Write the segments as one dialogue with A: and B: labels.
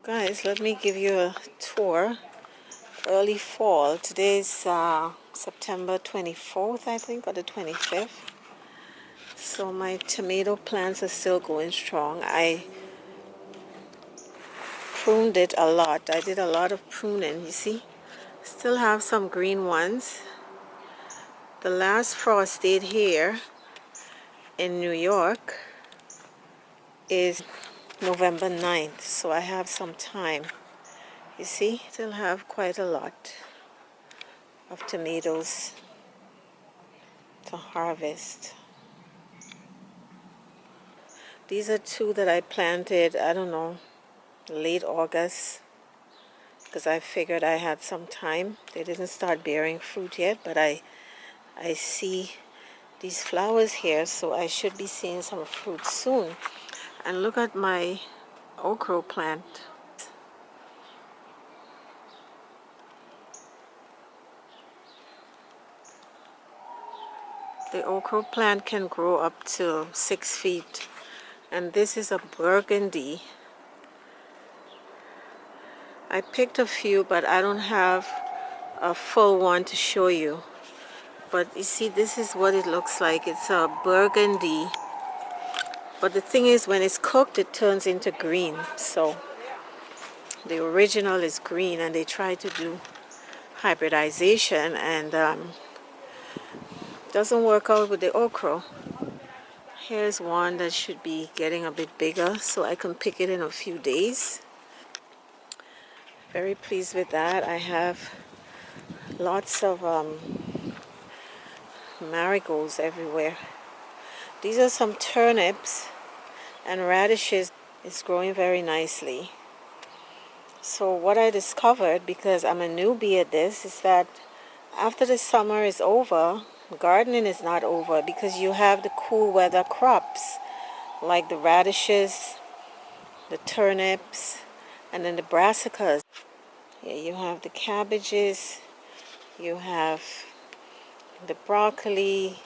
A: Guys, let me give you a tour. Early fall. Today's September 24th, I think, or the 25th. So my tomato plants are still going strong. I pruned it a lot. I did a lot of pruning, you see. Still have some green ones. The last frost date here in New York is November 9th, so I have some time. You see, still have quite a lot of tomatoes to harvest. These are two that I planted, I don't know, late August, because I figured I had some time. They didn't start bearing fruit yet, but I see these flowers here, so I should be seeing some fruit soon. And look at my okra plant. The okra plant can grow up to 6 feet. And this is a burgundy. I picked a few, but I don't have a full one to show you. But you see, this is what it looks like. It's a burgundy. But the thing is, when it's cooked, it turns into green. So the original is green, and they try to do hybridization, and doesn't work out with the okra. Here's one that should be getting a bit bigger, so I can pick it in a few days. Very pleased with that. I have lots of marigolds everywhere. These are some turnips and radishes. It's growing very nicely. So what I discovered, because I'm a newbie at this, is that after the summer is over, gardening is not over, because you have the cool weather crops like the radishes, the turnips, and then the brassicas. Here you have the cabbages, you have the broccoli,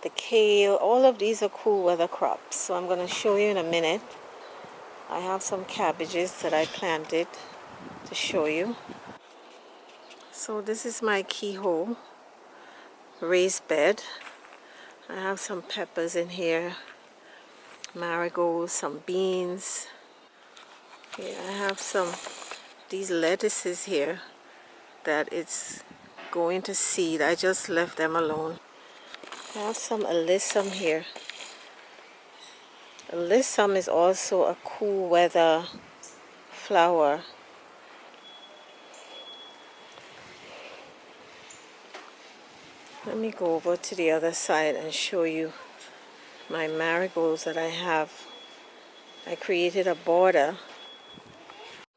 A: the kale. All of these are cool weather crops. So I'm going to show you in a minute. I have some cabbages that I planted to show you. So this is my keyhole raised bed. I have some peppers in here, marigolds, some beans. Here I have some these lettuces here that it's going to seed. I just left them alone. I have some alyssum here. Alyssum is also a cool weather flower. Let me go over to the other side and show you my marigolds that I have. I created a border.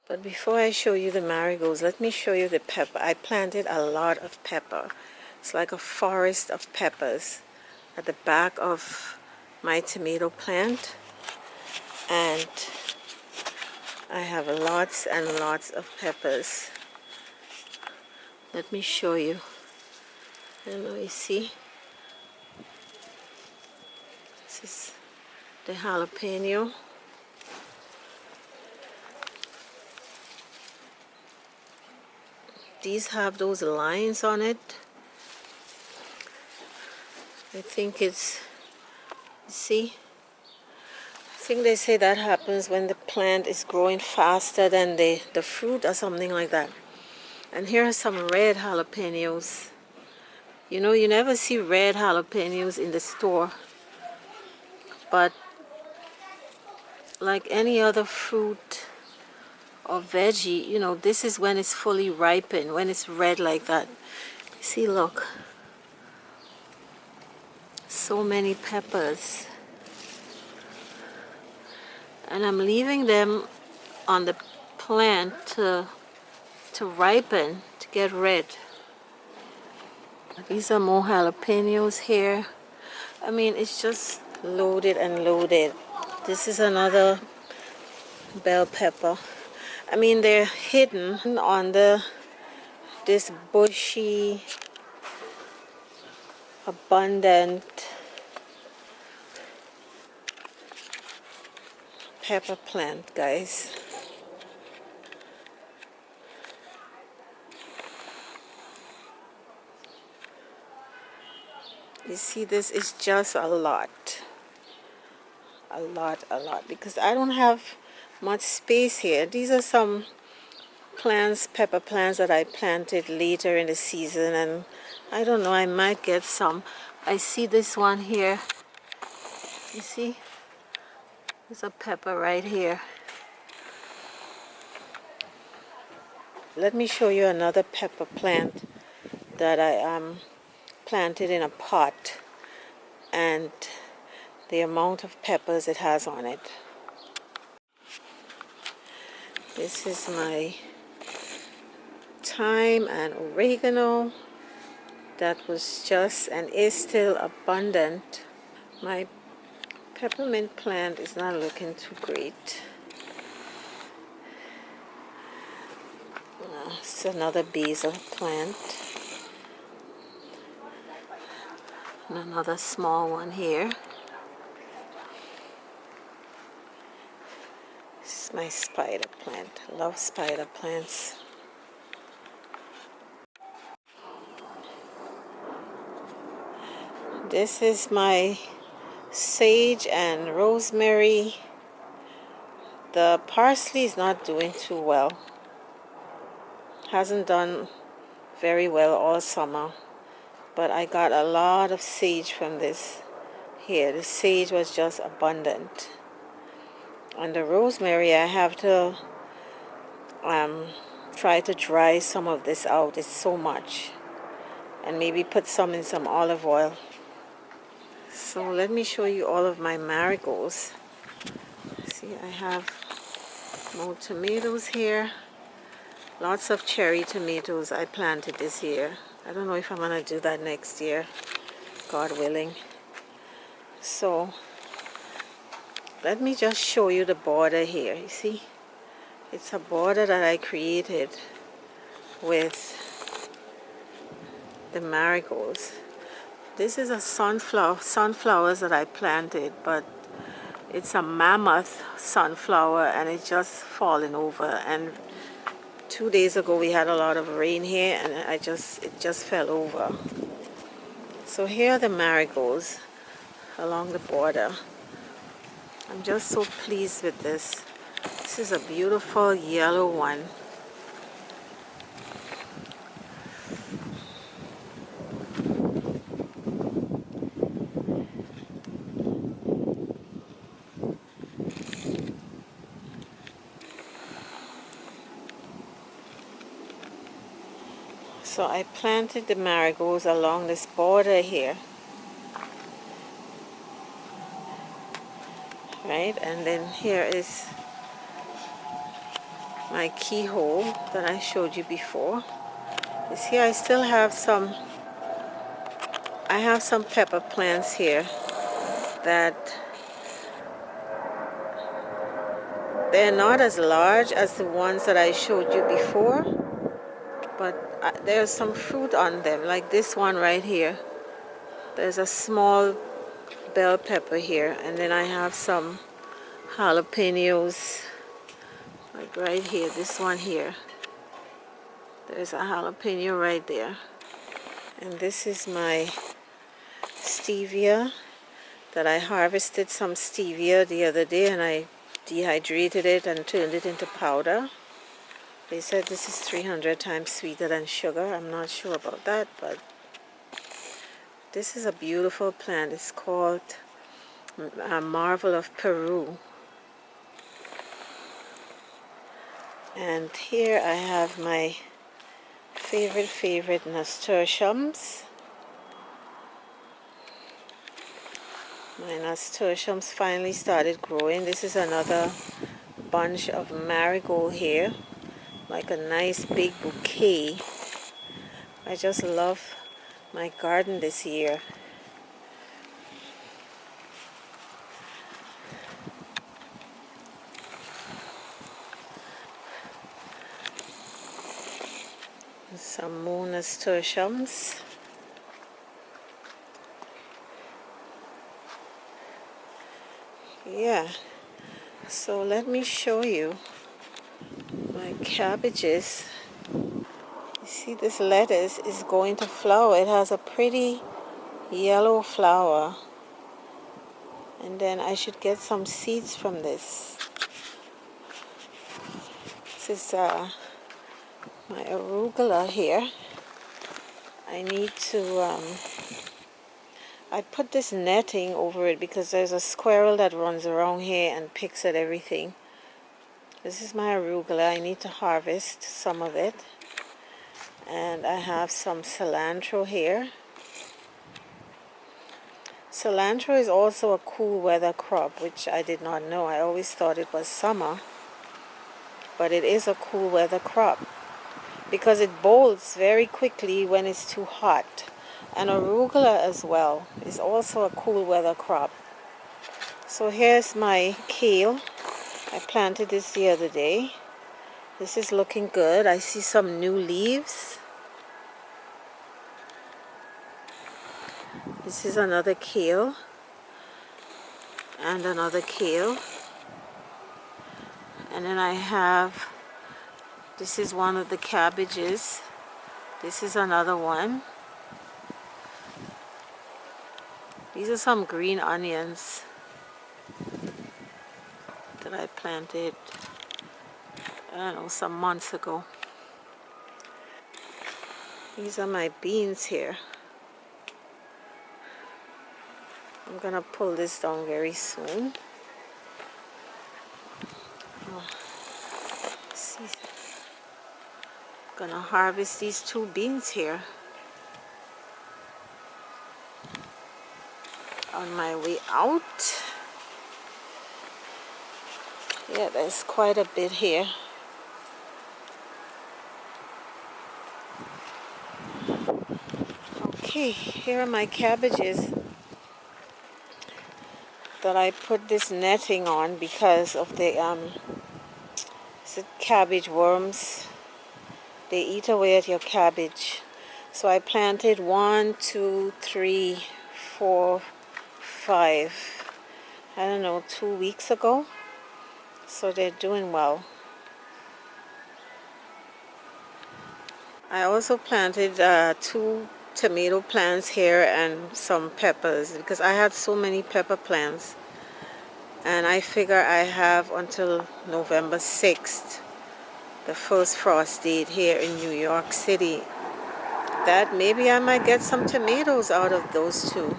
A: But before I show you the marigolds, let me show you the pepper. I planted a lot of pepper. It's like a forest of peppers at the back of my tomato plant. And I have lots and lots of peppers. Let me show you. I don't know, you see? This is the jalapeno. These have those lines on it. I think it's, see? I think they say that happens when the plant is growing faster than the fruit or something like that. And here are some red jalapenos. You know, you never see red jalapenos in the store. But like any other fruit or veggie, you know, this is when it's fully ripened, when it's red like that. See, look. So many peppers. And I'm leaving them on the plant to ripen, to get red. These are more jalapenos here. I mean, it's just loaded and loaded. This is another bell pepper. I mean, they're hidden on this bushy, abundant pepper plant, guys. You see, this is just a lot. A lot, because I don't have much space here. These are some plants, pepper plants that I planted later in the season, and I don't know, I might get some. I see this one here. You see? There's a pepper right here. Let me show you another pepper plant that I planted in a pot, and the amount of peppers it has on it. This is my thyme and oregano that was just and is still abundant. My peppermint plant is not looking too great. It's another basil plant. And another small one here. This is my spider plant. I love spider plants. This is my sage and rosemary. The parsley is not doing too well. Hasn't done very well all summer. But I got a lot of sage from this here. The sage was just abundant. And the rosemary, I have to try to dry some of this out. It's so much. And maybe put some in some olive oil. So let me show you all of my marigolds. See, I have more tomatoes here. Lots of cherry tomatoes I planted this year. I don't know if I'm going to do that next year, God willing. So let me just show you the border here. You see, it's a border that I created with the marigolds. This is a sunflowers that I planted, but it's a mammoth sunflower and it's just falling over. And 2 days ago we had a lot of rain here, and it just fell over. So here are the marigolds along the border. I'm just so pleased with this. This is a beautiful yellow one. So I planted the marigolds along this border here. Right, and then here is my keyhole that I showed you before. You see, I still have some pepper plants here that they're not as large as the ones that I showed you before, but there's some fruit on them, like this one right here. There's a small bell pepper here, and then I have some jalapenos, like right here, this one here. There's a jalapeno right there. And this is my stevia that I harvested some stevia the other day, and I dehydrated it and turned it into powder. They said this is 300 times sweeter than sugar. I'm not sure about that, but this is a beautiful plant. It's called a marvel of Peru. And here I have my favorite nasturtiums. My nasturtiums finally started growing. This is another bunch of marigold here, like a nice big bouquet. I just love my garden this year. Some more nasturtiums. Yeah, so let me show you my cabbages. You see, this lettuce is going to flower. It has a pretty yellow flower, and then I should get some seeds from this. This is my arugula here. I need to I put this netting over it because there's a squirrel that runs around here and picks at everything. This is my arugula. I need to harvest some of it. And I have some cilantro here. Cilantro is also a cool weather crop, which I did not know. I always thought it was summer, but it is a cool weather crop because it bolts very quickly when it's too hot. And arugula as well is also a cool weather crop. So here's my kale. I planted this the other day. This is looking good. I see some new leaves. This is another kale and another kale. And then I have, this is one of the cabbages. This is another one. These are some green onions that I planted, I don't know, some months ago. These are my beans here. I'm gonna pull this down very soon. See, gonna harvest these 2 beans here on my way out. Yeah, there's quite a bit here. Okay, here are my cabbages that I put this netting on because of the cabbage worms. They eat away at your cabbage. So I planted 1, 2, 3, 4, 5, I don't know, 2 weeks ago. So they're doing well. I also planted 2 tomato plants here and some peppers because I had so many pepper plants. And I figure I have until November 6th, the first frost date here in New York City, that maybe I might get some tomatoes out of those 2.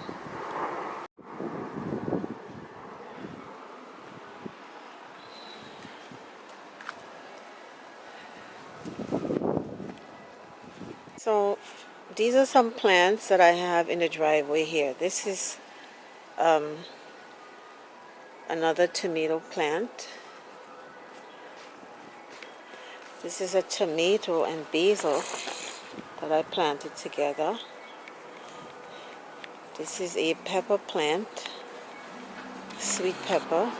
A: So these are some plants that I have in the driveway here. This is another tomato plant. This is a tomato and basil that I planted together. This is a pepper plant, sweet pepper.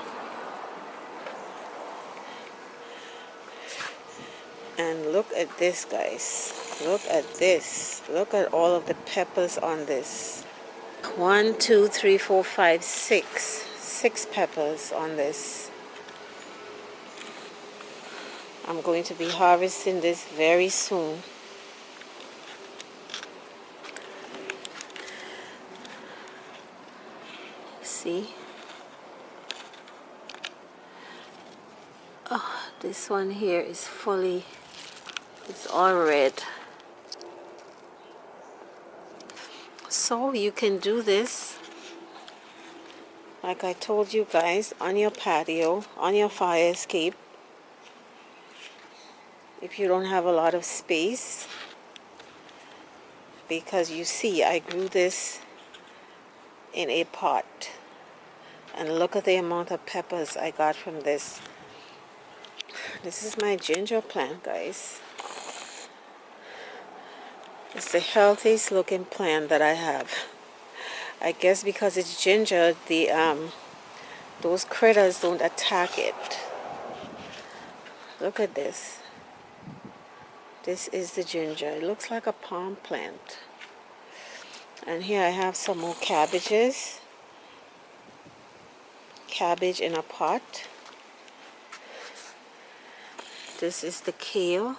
A: And look at this, guys. Look at this. Look at all of the peppers on this. 1, 2, 3, 4, 5, 6. 6 peppers on this. I'm going to be harvesting this very soon. See? Oh, this one here is fully, it's all red. So you can do this, like I told you guys, on your patio, on your fire escape. If you don't have a lot of space, because you see I grew this in a pot, and look at the amount of peppers I got from this. This is my ginger plant, guys. It's the healthiest looking plant that I have. I guess because it's ginger, the those critters don't attack it. Look at this. This is the ginger. It looks like a palm plant. And here I have some more cabbages. Cabbage in a pot. This is the kale.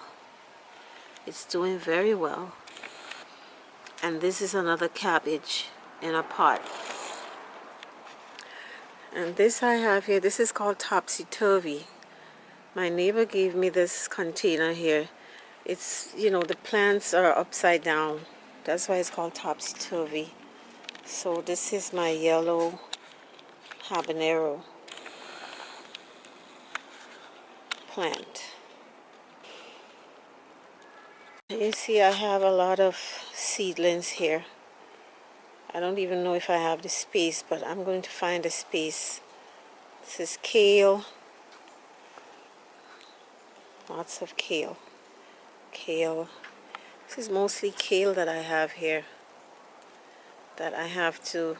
A: It's doing very well. And this is another cabbage. in a pot. And this I have here, this is called topsy-turvy. My neighbor gave me this container here. It's, you know, the plants are upside down. That's why it's called topsy-turvy. So this is my yellow habanero plant. You see, I have a lot of seedlings here. I don't even know if I have the space, but I'm going to find the space. This is kale. Lots of kale. Kale. This is mostly kale that I have here that I have to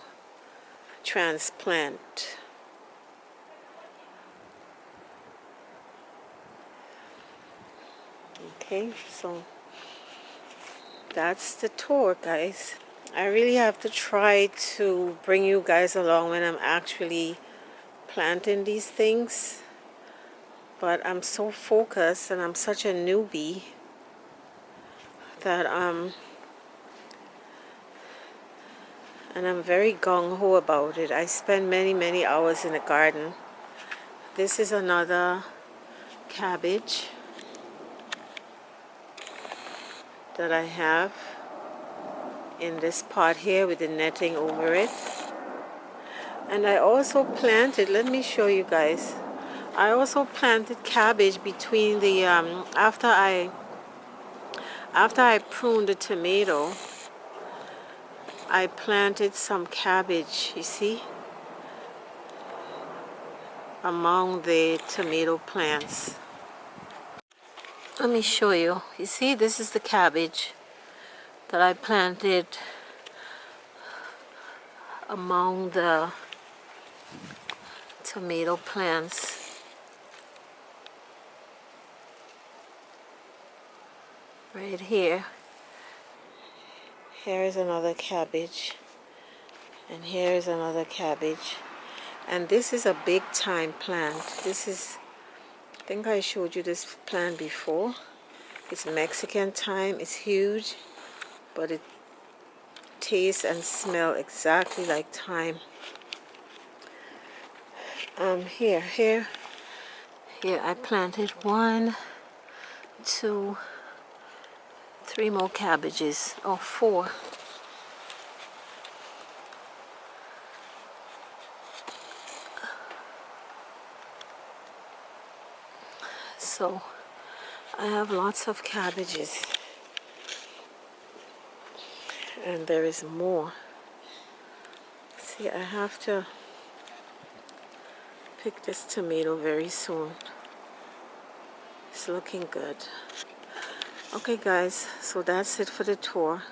A: transplant. Okay, so that's the tour, guys. I really have to try to bring you guys along when I'm actually planting these things, but I'm so focused and I'm such a newbie that and I'm very gung-ho about it. I spend many hours in the garden. This is another cabbage that I have in this pot here with the netting over it. And I also planted, let me show you guys, I also planted cabbage between the after I pruned the tomato, I planted some cabbage, you see, among the tomato plants. Let me show you. You see, this is the cabbage that I planted among the tomato plants. Right here. Here is another cabbage. And here is another cabbage. And this is a big time plant. This is, I think I showed you this plant before. It's Mexican thyme. It's huge, but it tastes and smells exactly like thyme. Here I planted 1, 2, 3 more cabbages, or 4. So I have lots of cabbages, and there is more. See, I have to pick this tomato very soon. It's looking good. Okay guys, so that's it for the tour.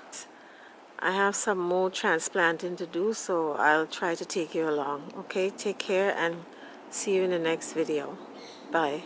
A: I have some more transplanting to do, so I'll try to take you along. Okay, take care and see you in the next video. Bye.